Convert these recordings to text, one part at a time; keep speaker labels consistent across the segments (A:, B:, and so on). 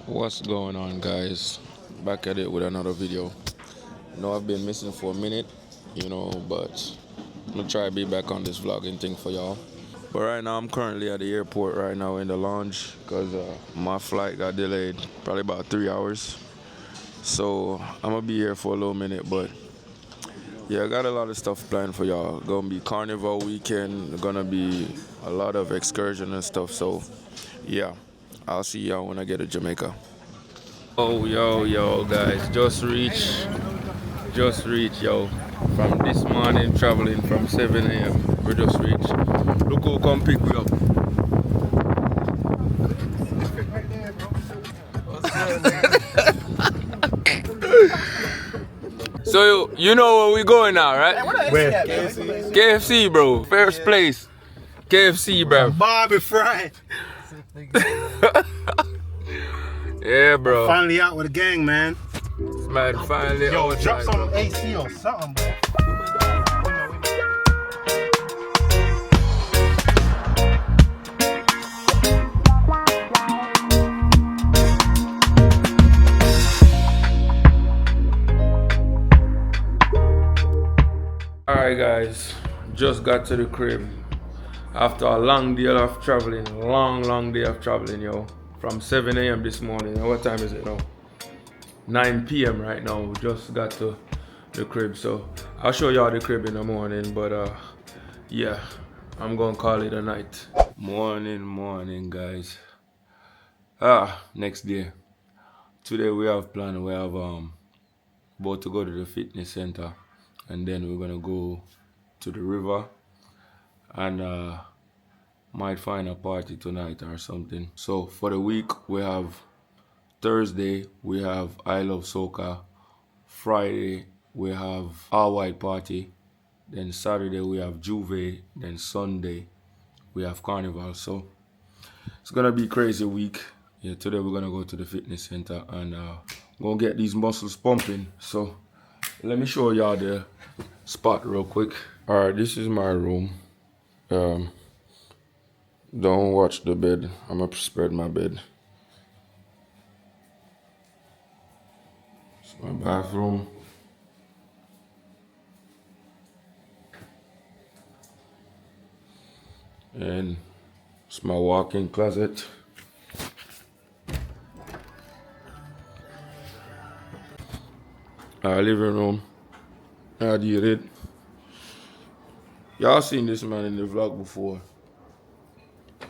A: What's going on, guys? Back at it with another video. I've been missing for a minute, but I'm gonna try to be back on this vlogging thing for y'all. But right now, I'm currently at the airport right now in the lounge because my flight got delayed probably about 3 hours. So I'm gonna be here for a little minute, but yeah, I got a lot of stuff planned for y'all. Gonna be Carnival weekend, gonna be a lot of excursion and stuff. So yeah, I'll see y'all when I get to Jamaica. Oh, yo, guys, just reached, yo. From this morning, traveling from 7 a.m. We just reached. Look who come pick me up. So, you know where we going now, right?
B: Where?
A: KFC, bro. First place. KFC, bro.
B: Barbie Fry.
A: Yeah, bro.
B: Finally out with a gang, man.
A: Man, finally.
B: Yo, drop some AC or something, bro.
A: Alright, guys, just got to the crib after a long day of traveling. Long day of traveling, yo. From 7 a.m. this morning. What time is it now? 9 p.m. right now. We just got to the crib, so I'll show y'all the crib in the morning. But yeah, I'm gonna call it a night. Morning, guys. Next day. Today we have planned. We have about to go to the fitness center, and then we're gonna go to the river and might find a party tonight or something. So for the week, we have Thursday, we have I Love Soca. Friday, we have All White Party. Then Saturday, we have Juve. Then Sunday, we have Carnival. So it's gonna be a crazy week. Yeah, today we're gonna go to the fitness center and gonna get these muscles pumping. So let me show y'all the spot real quick. All right, this is my room. Don't watch the bed. I'm gonna spread my bed. It's my bathroom. And it's my walk-in closet. Our living room. I did it. Y'all seen this man in the vlog before.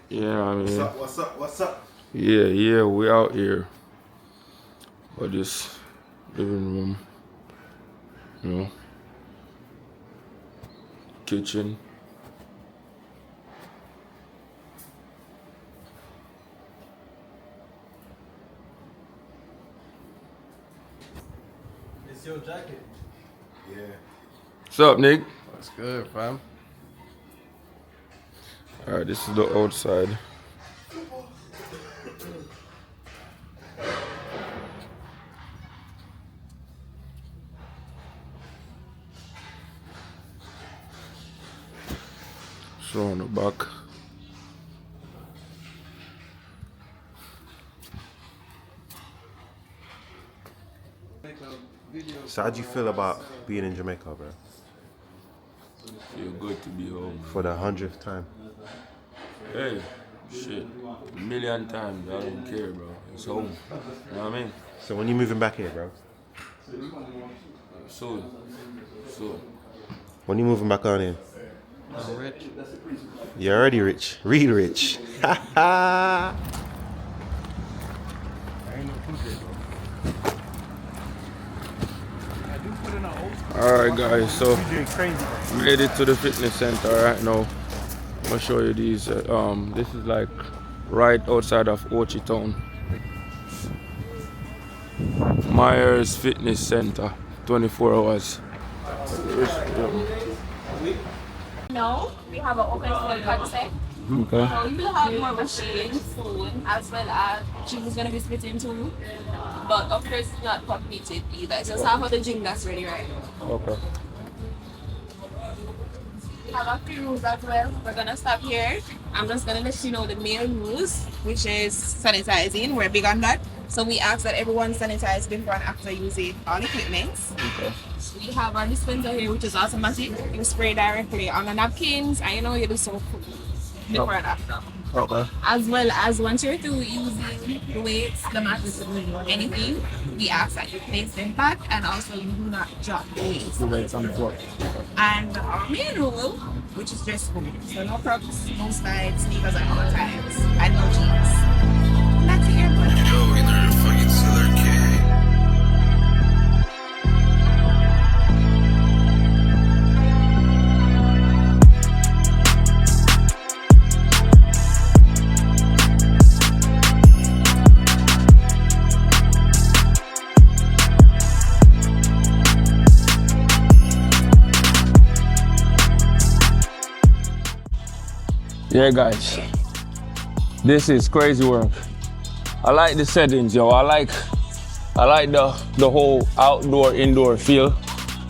A: Yeah, I mean.
B: What's up?
A: Yeah, we out here. But this living room, kitchen.
C: It's your jacket.
B: Yeah.
A: What's up, Nick?
C: That's good, fam.
A: Alright, this is the outside. So on the back.
B: So how'd you feel about being in Jamaica, bro?
A: Feel good to be home.
B: For the 100th time.
A: Hey, shit. A million times. I don't care, bro. It's home. You know what I mean?
B: So when you moving back here, bro?
A: Soon.
B: When you moving back on in?
C: I'm rich.
B: You're already rich. Real rich.
C: I ain't no food bro. I do put in an old
A: Alright, guys, so
B: You're doing crazy.
A: made it to the fitness center right now. I'm gonna show you these. This is like right outside of Ochi Town. Myers Fitness Center, 24 hours.
D: No, we have an open store concept.
A: Okay.
D: So we will have more machines soon, as well as gym is going to be split in two. But of course, it's not completed either. Just have the gym that's ready right now.
A: Okay.
D: We have a few rules as well. We're going to stop here. I'm just going to let you know the main rules, which is sanitizing. We're big on that. So we ask that everyone sanitize before and after using all equipment.
A: Okay.
D: We have our dispenser here, which is automatic. You spray directly on the napkins, and you know you do soap before and after.
A: Okay.
D: As well as once you're through using the weights, the mats, anything, we ask that you place them back and also you do not drop the weights.
A: The weights on the floor.
D: And our main rule, which is dress code. So no crocs, no slides, sneakers at all times, and no jeans. And that's it, everybody.
A: Yeah, guys, this is crazy work. I like the settings, yo. I like the whole outdoor indoor feel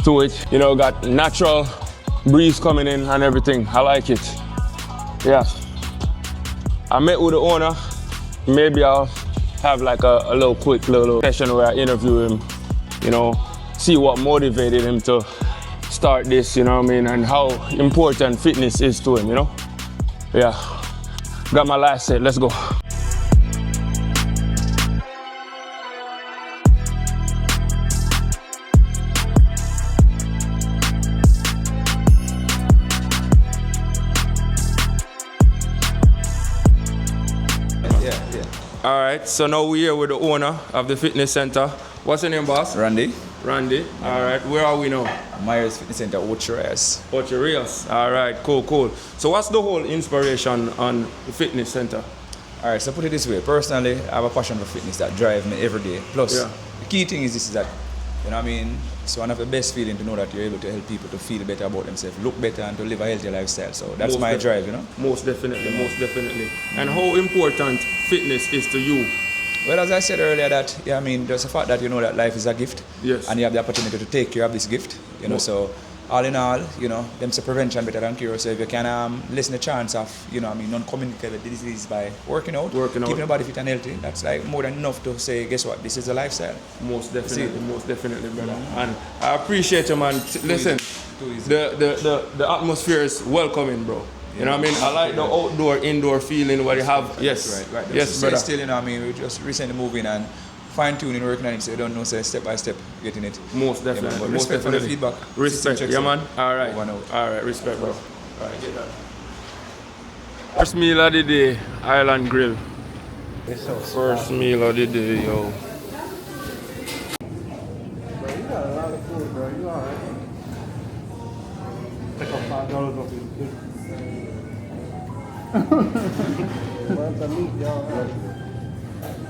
A: to it. You know, got natural breeze coming in and everything. I like it. Yeah. I met with the owner. Maybe I'll have like a little quick little session where I interview him. You know, see what motivated him to start this. You know what I mean, and how important fitness is to him. You know. Yeah, got my last set, let's go.
C: Yeah.
A: All right, so now we're here with the owner of the fitness center. What's your name, boss?
C: Randy,
A: Randy. All right, where are we now?
C: Myers Fitness Center, Ocho-Reyes.
A: Ocho Rios. All right, cool. So what's the whole inspiration on the fitness center?
C: All right, so put it this way. Personally, I have a passion for fitness that drives me every day. Plus,
A: Yeah.
C: the key thing is this: is that, you know what I mean? It's one of the best feelings to know that you're able to help people to feel better about themselves, look better, and to live a healthier lifestyle. So that's
A: Most
C: my
A: def-
C: drive, you know?
A: Most definitely. And how important fitness is to you?
C: Well, as I said earlier, that I mean, there's a fact that you know that life is a gift,
A: Yes.
C: and you have the opportunity to take care of this gift. You know,
A: Mo-
C: so all in all, you know, them say prevention better than cure. So if you can lessen the chance of, you know, I mean, non-communicable disease by working out, keeping your body fit and healthy, that's like more than enough to say, guess what, this is a lifestyle.
A: Most definitely, brother. And I appreciate you, man. Listen,
C: Too easy.
A: the atmosphere is welcoming, bro. You know what I mean? I like the outdoor, indoor feeling what you have. Yes,
C: Right.
A: yes,
C: so
A: brother.
C: still, you know, I mean, we just recently moving and fine-tuning, working on it, so you don't know, say step by step, getting it.
A: Most definitely.
C: Yeah, but
A: most
C: respect for the
A: definitely.
C: feedback.
A: Respect,
C: System
A: yeah,
C: checks
A: man.
C: out.
A: All right,
C: Over and out.
A: all right. Respect, bro. All right, get that. First meal of the day, Island Grill. First meal of the day, yo.
B: Bro, you got a lot of food, bro. You alright? Take off $5 off your Where's the meat, y'all?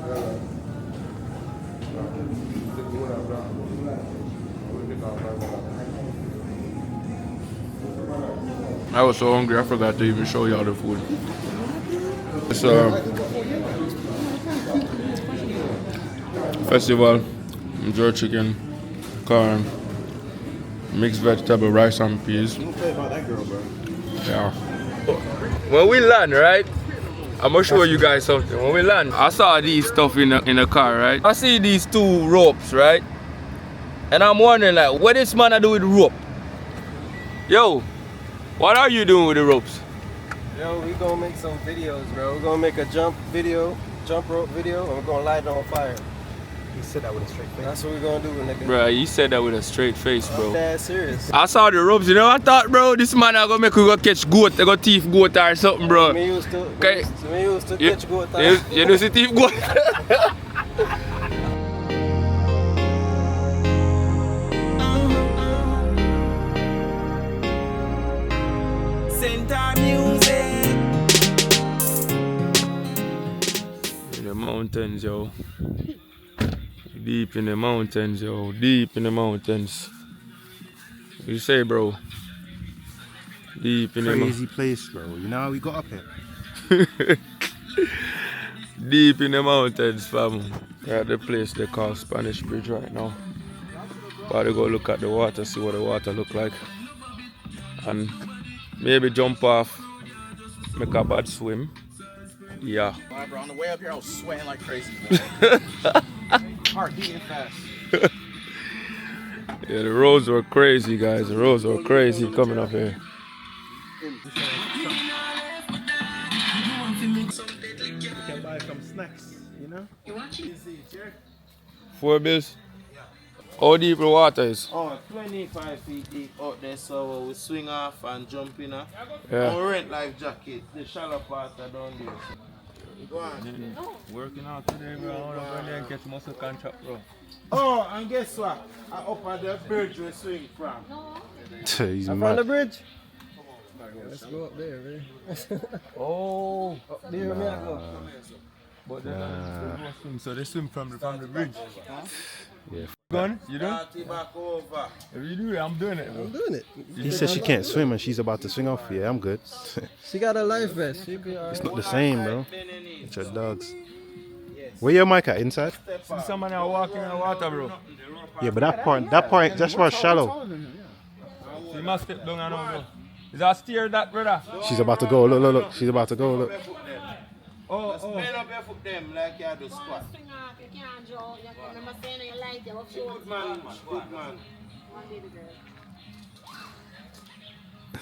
A: I was so hungry, I forgot to even show y'all the food. It's festival, jerk chicken, corn, mixed vegetable, rice and peas.
B: Don't play about that girl, bro.
A: Yeah. When we land, right? I'm gonna show you guys something. When we land, I saw these stuff in the car, right? I see these two ropes, right? And I'm wondering, like, what this man I do with the rope? Yo, what are you doing with the ropes?
E: Yo, we gonna make some videos, bro. We're gonna make a jump rope video, and we're gonna light it on fire.
B: He said that with a straight face.
E: That's what we're gonna do, nigga.
A: Bro, you said that with a straight face,
E: I'm
A: bro.
E: dead serious.
A: I saw the ropes, you know. I thought, bro, this man I gonna make we go catch goat, they go thief goat or something, bro.
E: Me used to,
A: Okay.
E: me used to
A: You,
E: catch goat.
A: you know see thief goat.
F: Center music.
A: In the mountains, yo. Deep in the mountains, yo. Deep in the mountains. What you say, bro? Deep in the
B: Crazy place, bro. You know how we got up here?
A: deep in the mountains, fam. We're at the place they call Spanish Bridge right now. About to go look at the water, see what the water look like. And maybe jump off, make a bad swim. Yeah.
B: Bro, on the way up here, I was sweating like crazy. Heart beating fast.
A: Yeah, the roads were crazy, guys. The roads were crazy coming up here.
B: You can buy some snacks, you know?
A: 4 bills? How deep the water is?
F: Oh, 25 feet deep out there, so we swing off and jump in.
A: Yeah.
F: We rent life jacket, the shallow part I don't do. Go on.
A: Working out today, bro. I want to go there and get muscle contract, bro.
F: Oh, and guess what? I up at the bridge we swing from.
B: He's
E: I'm on the bridge. Let's go up there, man.
A: Oh.
E: Up there, man. I go.
A: But then swim, so they swim from the bridge.
B: Yeah.
A: Gone? You done?
F: Back over.
A: If you do it, I'm doing it.
E: I'm doing it.
B: He said she can't swim and she's about to swing off. Yeah, I'm good.
E: She got a life vest. She'll be alright.
B: It's not the same, bro. It's your dogs. Where your mic at? Inside?
A: See somebody walking in the water, bro.
B: Yeah, but that part, that's where it's shallow.
A: You must step down and over. Is that steer that, brother?
B: She's about to go. Look. She's about to go. Look.
F: Bend up your foot them like you do squat. Good man.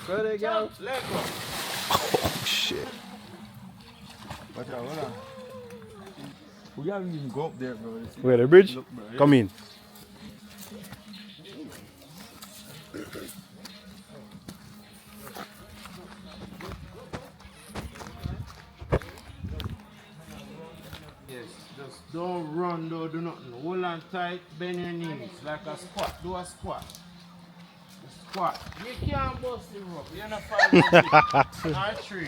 E: Go there, girl.
F: Let go.
B: Oh, shit.
A: Watch out. We haven't even go up there, bro.
B: Where, the bridge?
A: Look, bro, yeah.
B: Come in.
F: Yes, just don't run, don't do nothing. Hold on tight, bend your knees like a squat. Do a squat. Squat. You can't bust the rope. You're not 500 or 3.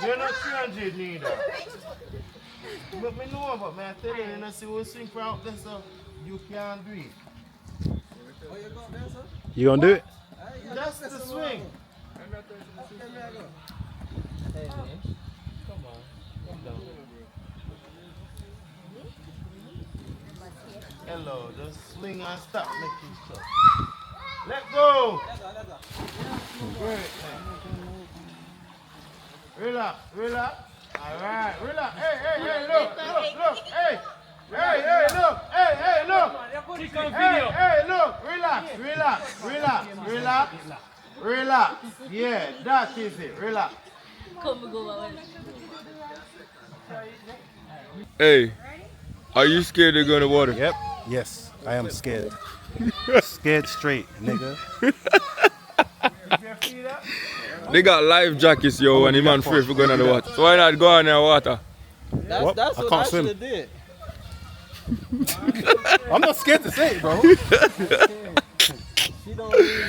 F: You're not 300 neither. But me know, but man, I tell you, you know, see we swing for out there, so you can't do it.
B: You gonna do it?
F: That's the swing. Hello, just swing and stop making stuff. Let go. Great. Relax. Alright, relax. Hey, look. Hey, look. Hey, look. Relax. Yeah, that is it. Relax.
A: Hey, are you scared to go in the water?
B: Yep. Yes, I am scared. Scared straight, nigga.
A: They got life jackets, yo, and the man free for going in the water. So why not go in the water?
B: What?
E: That's
B: I
E: what
B: can't
E: I
B: swim.
E: should have did.
B: I'm not scared to say it, bro.
E: She don't really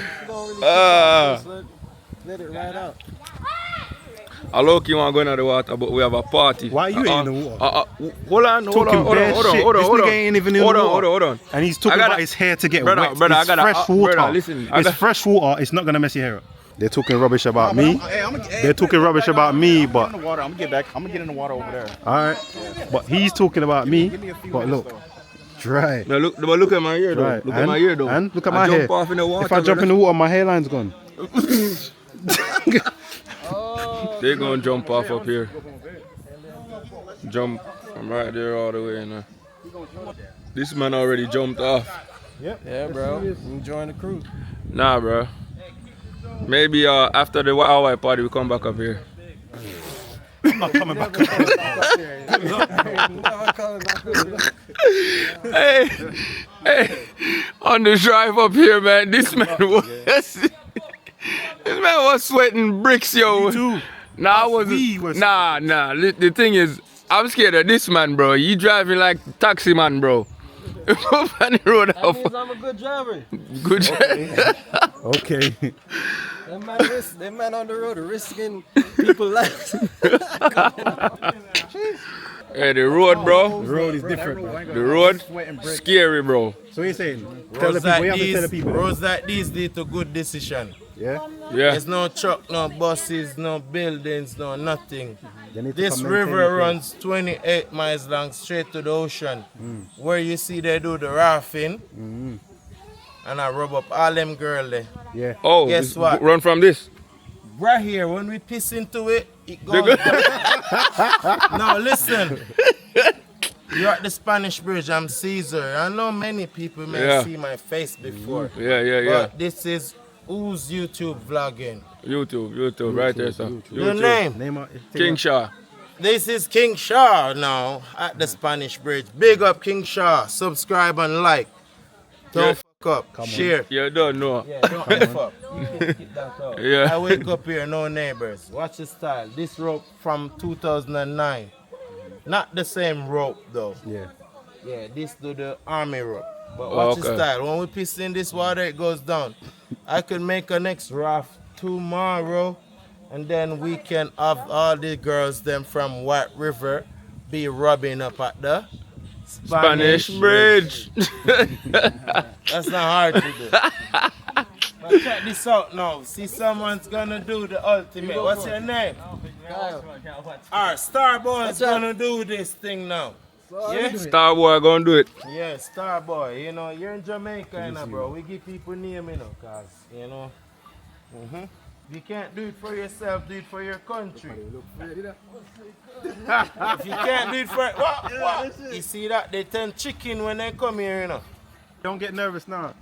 E: just let it ride out.
A: I look you want to go in the water, but we have a party.
B: Why you ain't in the water?
A: Hold on.
B: This nigga ain't even in the water.
A: Hold on.
B: And he's talking about his hair to get
A: Brother,
B: wet.
A: brother,
B: it's
A: I gotta-
B: fresh water.
A: brother, listen, I
B: It's
A: got-
B: fresh water. It's not gonna mess your hair up. They're talking rubbish about me. They're talking rubbish about me, but
G: I'm gonna get back. I'm gonna get in the water over there.
B: all right. But he's talking about me. But look, dry.
A: Now look at my ear though.
B: Right.
A: Look at my ear though.
B: And look at
A: I
B: my
A: jump
B: hair.
A: off in the water,
B: If I jump in the water, my hairline's gone.
A: They're gonna jump off up here. Jump from right there all the way now. This man already jumped off.
E: Yeah, bro. Enjoying the cruise.
A: Nah, bro. Maybe after the Hawaii party we come back up here.
B: I'm not coming back.
A: Hey, on the drive up here, man, this man was sweating bricks, yo.
B: Me too.
A: Nah, I
B: We
A: wasn't.
B: was-
A: Nah. The thing is, I'm scared of this man, bro. You driving like taxi man, bro. Up on the road.
E: That means I'm a good driver.
A: Good.
B: Okay.
E: That man on the road risking people's lives.
A: Hey, the road, bro.
B: The road is different, bro.
A: The road, scary, bro.
B: So what you saying? Tell the people. What you have to tell the people?
F: Roads like these lead to good decision.
B: Yeah.
A: Yeah.
F: There's no truck, no buses, no buildings, no nothing.
B: They need to
F: This
B: come maintain the
F: river
B: place.
F: runs 28 miles long straight to the ocean. Where you see they do the rafting. And I rub up all them girls there.
B: Yeah.
A: Oh,
F: Guess what?
A: Run from this.
F: right here, when we piss into it, it goes down. Now listen. You're at the Spanish Bridge, I'm Caesar. I know many people may see my face before. But this is who's YouTube vlogging?
A: YouTube, right there, sir.
F: Your name?
A: King Shaw.
F: This is King Shaw now at the Spanish Bridge. Big up King Shaw. Subscribe and like. Don't fuck up. Share.
A: You don't know.
F: Yeah, don't F up. You can keep that out. I wake up here, no neighbors. Watch the style. This rope from 2009. Not the same rope though. Yeah, this do the army rope. But watch the style. When we piss in this water, it goes down. I could make a next raft tomorrow, and then we can have all the girls them from White River be rubbing up at the
A: Spanish Bridge.
F: That's not hard to do. But check this out now. See, someone's gonna do the ultimate. What's your name? Our Starboy is gonna do this thing now. Yeah?
A: Starboy gonna do it.
F: Yeah, Starboy. You know, you're in Jamaica, you know, bro. We give people name, you know, cause you know. If you can't do it for yourself, do it for your country. If you can't do it for what? You see that they turn chicken when they come here, you know.
B: Don't get nervous now.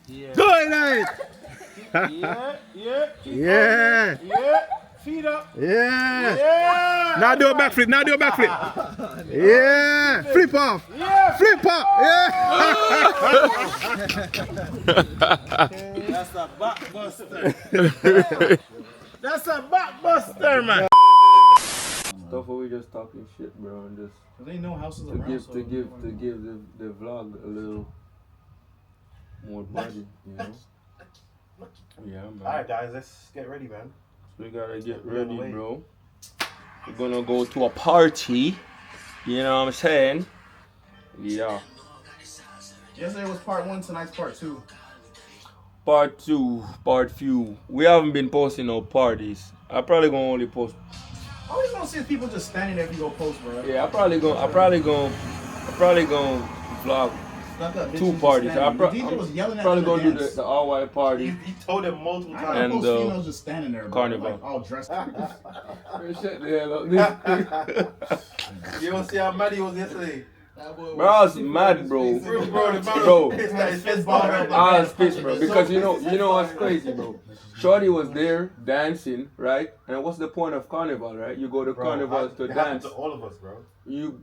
F: Yeah.
B: Go ahead.
F: Yeah. Feet up.
B: Yeah. Now do a backflip. Yeah. Flip off.
F: Yeah.
B: Flip up. Yeah.
F: That's a backbuster. That's a backbuster, man.
A: Stuff where we just talking shit, bro, and just
G: There ain't no houses
A: to
G: around.
A: give the vlog a little more body, you know. Yeah, man.
B: Alright, guys, let's get ready, man.
A: We gotta get ready, bro. We're gonna go to a party. You know what I'm saying? Yeah.
G: Yesterday was part 1, tonight's part 2.
A: Part few. We haven't been posting no parties. I probably gonna only post.
G: I always want to see people just standing there if you go post, bro.
A: Yeah, I probably gonna vlog
G: Stuck up,
A: 2
G: bitches
A: parties.
G: just
A: I'm
G: standing. The DJ was yelling at
A: probably
G: them to
A: gonna do
G: dance.
A: the all-white party.
B: He told him multiple
G: I
B: times.
G: gotta
A: and
G: post females just standing there, bro.
A: Carnival.
G: Like, all dressed up.
A: Shut the hell up.
B: You don't see how mad he was yesterday.
A: Bro, I was mad, bro. Bro, I was pissed, bro, because you know what's crazy, bro. Shorty was there dancing, right? And what's the point of carnival, right? You go to carnivals to dance.
B: To all of us, bro.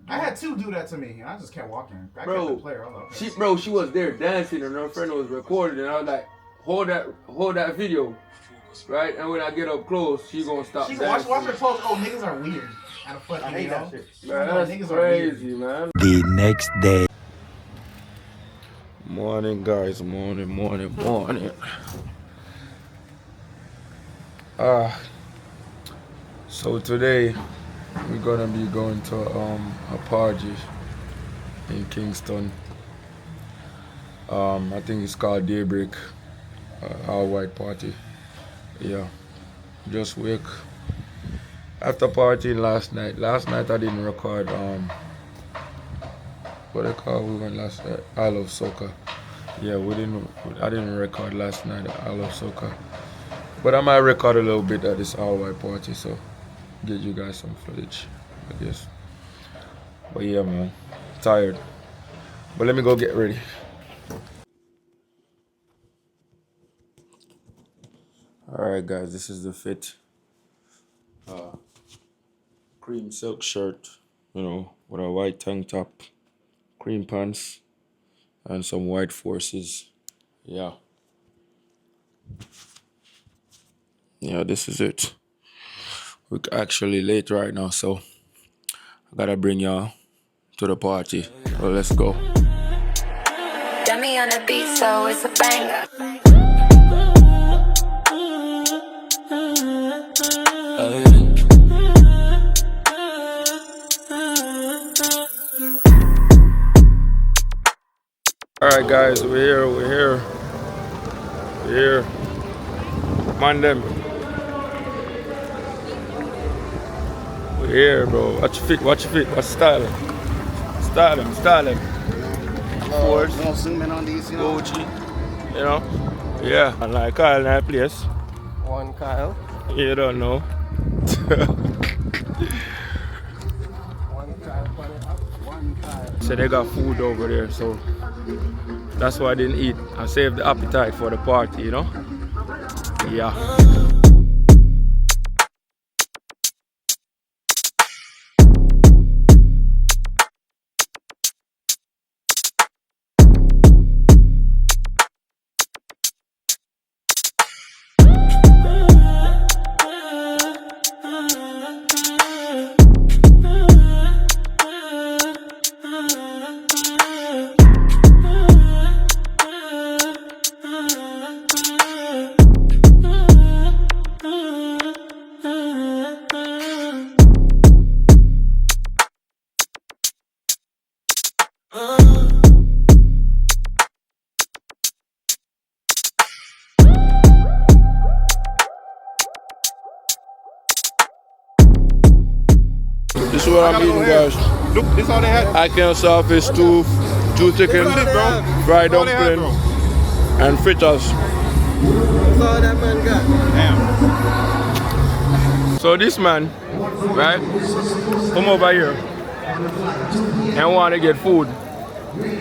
G: I had 2 do that to me, and I just kept walking. I
A: Bro,
G: kept the player. I was like, okay.
A: she was there dancing, and her friend was recording, and I was like, hold that video, right? And when I get up close, she gonna stop
G: She
A: dancing.
G: watch her post. Oh, niggas are weird. Out of fucking,
B: I hate that shit.
A: Man,
G: Niggas
A: that's
G: are weird.
A: crazy, man.
H: The next day.
A: Morning, guys. Morning. So today we're gonna be going to a party in Kingston. I think it's called Daybreak, all white party. Yeah, just wake after partying last night. Last night I didn't record. What they call we went last night? I Love Soca. Yeah, I didn't record last night. I Love Soca, but I might record a little bit at this all white party, so get you guys some footage, I guess. But yeah, man, tired. But let me go get ready. Alright guys, this is the fit. Cream silk shirt, you know, with a white tank top, cream pants, and some white forces. Yeah. Yeah, this is it. We're actually late right now, so I gotta bring y'all to the party. Well, let's go.
I: Dummy on the beat, so it's a banger.
A: Alright guys, we're here. Man them. We're here, bro. Watch your feet, watch style. Style them. Force.
G: Don't zoom in on these, you know.
A: Gucci. You know? Yeah. And like all in that place.
E: One Kyle.
A: You don't know.
E: One Kyle, one Kyle.
A: So they got food over there, so that's why I didn't eat. I saved the appetite for the party, you know? Yeah. This is what I'm eating, guys.
B: Look, this all they had.
A: Ackee saltfish, stew chicken, fried dumpling, and fritters.
E: That's all that man got.
B: Damn.
A: So this man, right, come over here and want to get food.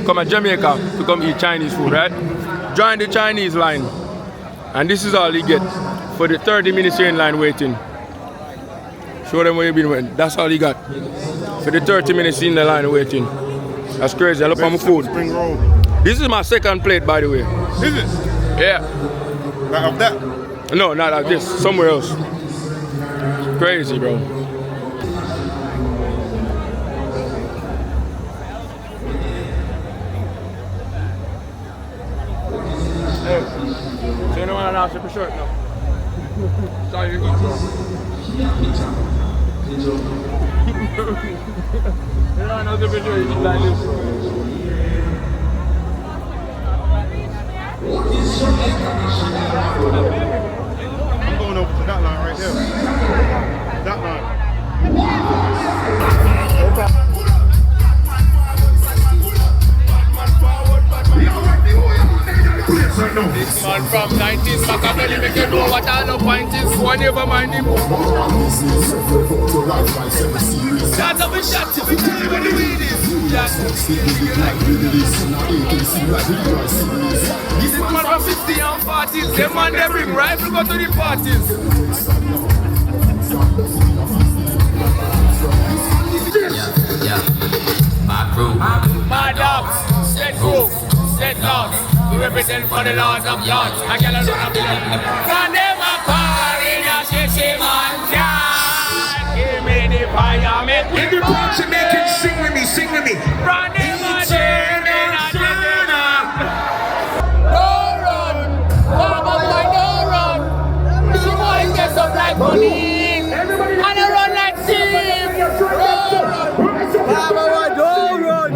A: Come to Jamaica to come eat Chinese food, right? Join the Chinese line. And this is all he get for the 30 minutes here in line waiting. Show them where you've been waiting. That's all he got for the 30 minutes in the line waiting. That's crazy. I look at my food.
B: Spring roll.
A: This is my second plate, by the way.
B: Is it?
A: Yeah.
B: Like of that?
A: No, not like this. Somewhere else. Crazy, bro. Hey, so you don't want to announce your shirt now? Sorry, you don't know the video you like this.
B: I'm going over to that line right there. That line.
A: This man from 19th Machiavelli make you know what all the point is. One never mind him. Shots of a shot to be tell you what the weed is. This man from 50 and 40s. Them man they bring rifle go to the parties.
H: Yeah. My crew.
A: My dogs. Set group. Set dogs. We represent for the laws of lords. I get a lot of blood. From them a party, now she man can. Give me the fire, make me the
J: Parts and make it sing with me, sing with me.
A: From them a chain, now don't run. Baba boy, don't run. She boy gets up like money. And I run like sheep. Baba boy, don't run.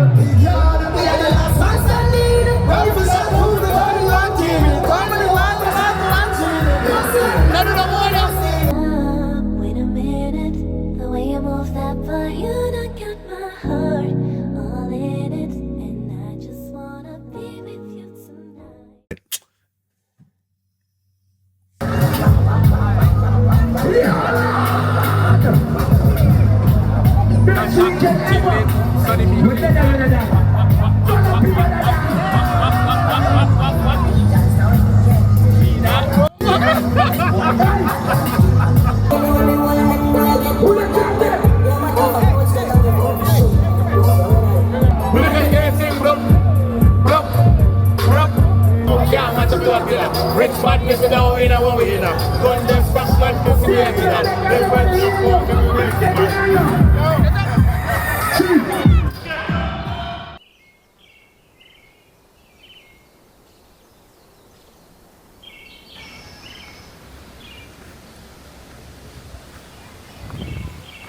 I: Wait a minute, the way you move that body, you done got my heart all in it, and I just wanna be with you tonight.
A: Rich badness is now in our way now. Gun them stop man to see it now. Them man to walk and we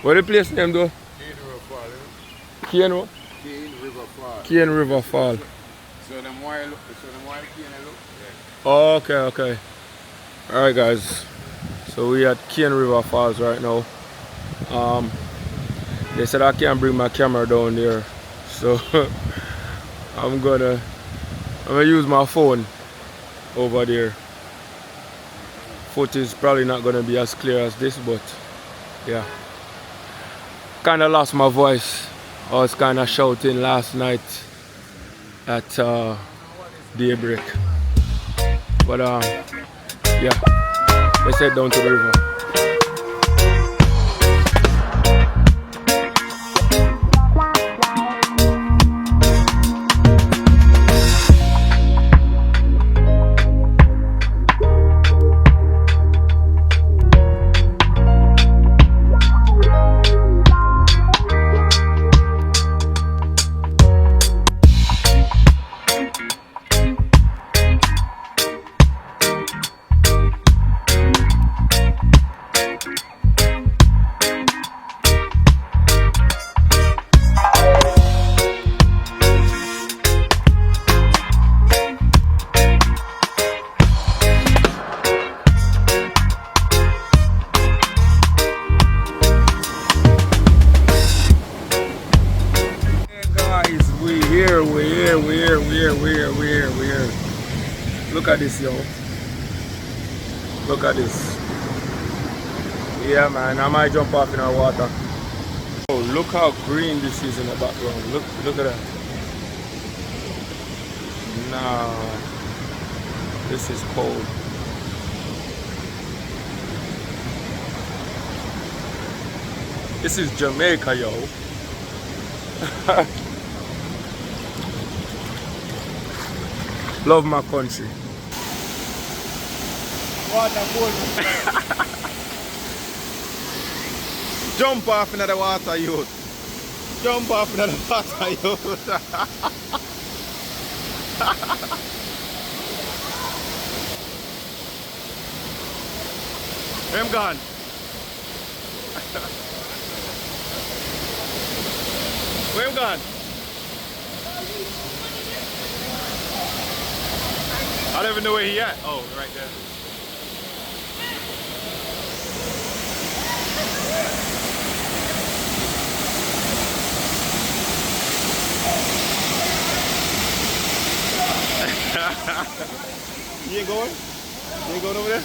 A: what the place name though? Cane River Fall. Cane River Fall.
F: So them wire look, so them wire cane look.
A: Oh, okay. Alright guys. So we at Cane River Falls right now. They said I can't bring my camera down there. So I'm gonna use my phone over there. foot is probably not gonna be as clear as this, but yeah. Kinda lost my voice. I was kinda shouting last night at daybreak. But yeah, let's head down to the river. We're here. Look at this, yo. Look at this. Yeah, man, I might jump off in our water. Oh, look how green this is in the background. Look at that. Nah, this is cold. This is Jamaica, yo. Love my country.
B: Jump off into the water, youth. Jump off into the water, youth. I'm gone. Where am gone? I don't even know where he at. Oh, right there. You ain't going? You ain't going over there?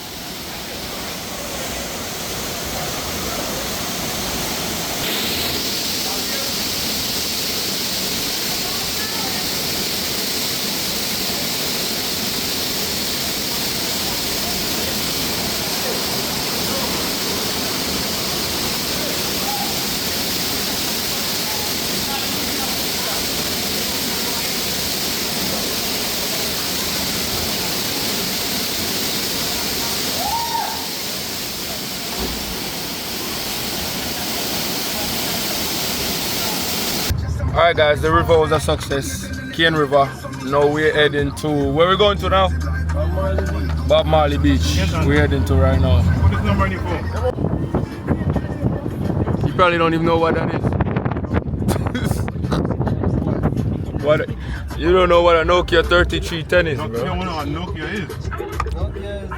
A: Alright guys, the river was a success. Cane River. Now we're heading to, where we going to now? Bob Marley Beach. We're heading to right now.
B: What is number on your phone?
A: You probably don't even know what that is. What? You don't know what a Nokia 3310 is, bro.
B: You don't know what Nokia is.
E: Nokia is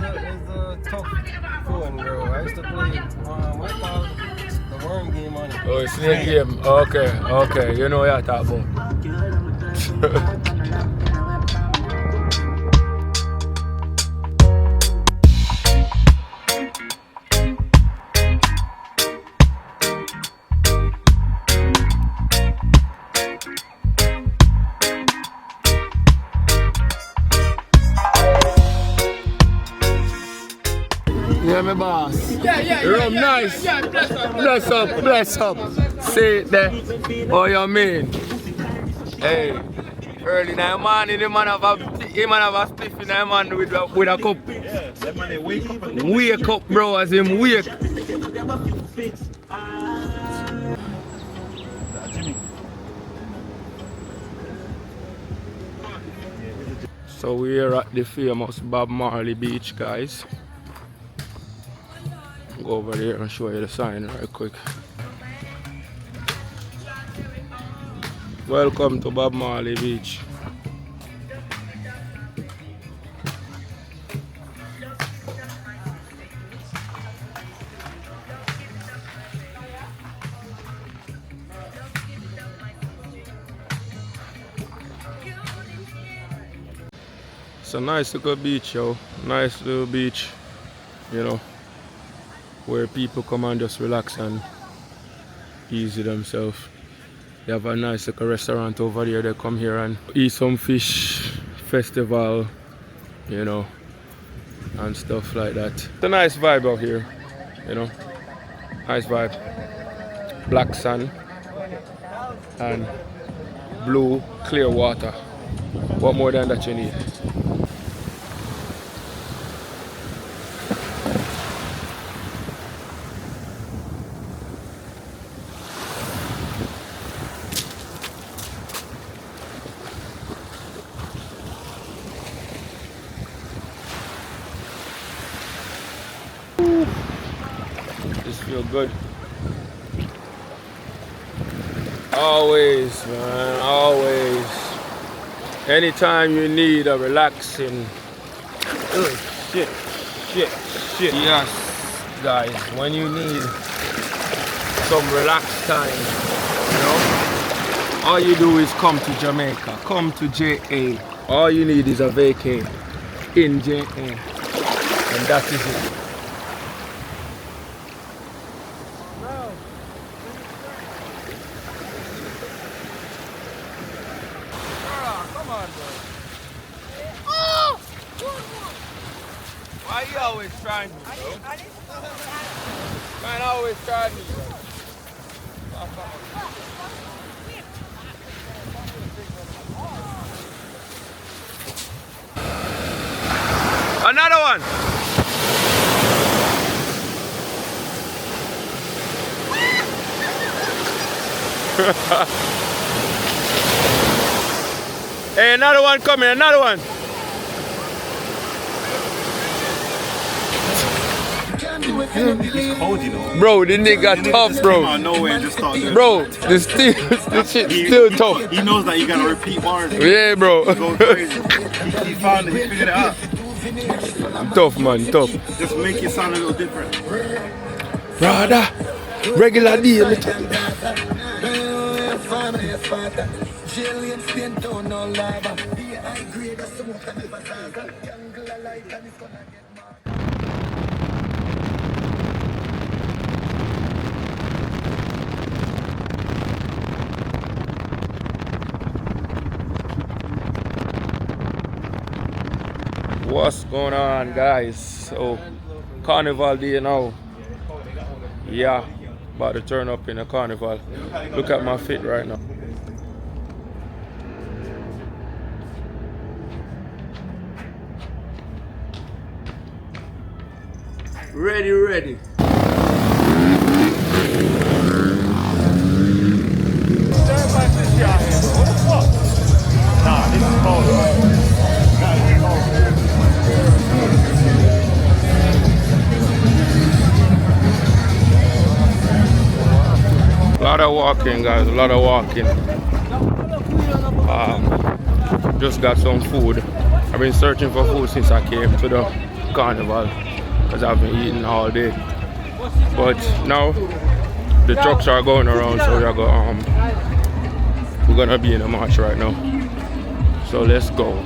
E: a tough phone, bro. I used to play what called the worm game on it.
A: Oh, it's snake game. Okay. You know what you're talking about. Yeah, my boss. Yeah. Rum nice. Yeah, bless up. Say it there. Oh, you mean? Hey, early in the morning, the man have a spliff in the man with a cup.
B: Yeah, that man they wake up.
A: Wake up, bro, as him wake. So we're at the famous Bob Marley Beach, guys. Go over there and show you the sign right quick. Welcome to Bob Marley Beach. It's a nice little beach, yo. Nice little beach. you know, where people come and just relax and easy themselves. They have a nice little restaurant over there. They come here and eat some fish, festival, you know, and stuff like that. It's a nice vibe out here, you know, nice vibe. Black sun and blue, clear water. What more than that you need? This feel good. Always, man, always. Anytime you need a relaxing. Shit. Yes, guys, when you need some relaxed time, you know, all you do is come to Jamaica, come to JA. All you need is a vacay in JA, and that is it. Why you always trying me, bro? Man, always trying me, bro. Another one. Hey, another one coming, another one.
G: It's cold, you know.
A: Bro, the nigga tough, bro.
G: Out of nowhere and just start doing
A: Bro, this shit still tough.
G: He knows that you gotta repeat bars.
A: Yeah, bro.
G: Go crazy. He found it, he figured it out.
A: Tough, man, tough.
G: Just make it sound a little different.
A: Brother, regular deal. What's going on, guys? So, Carnival day now. Yeah, about to turn up in a carnival. Look at my fit right now. Ready.
G: Nah, this is cold.
A: A lot of walking, guys, a lot of walking. Just got some food. I've been searching for food since I came to the carnival because I've been eating all day. But now the trucks are going around, so we're gonna be in a march right now. So let's go.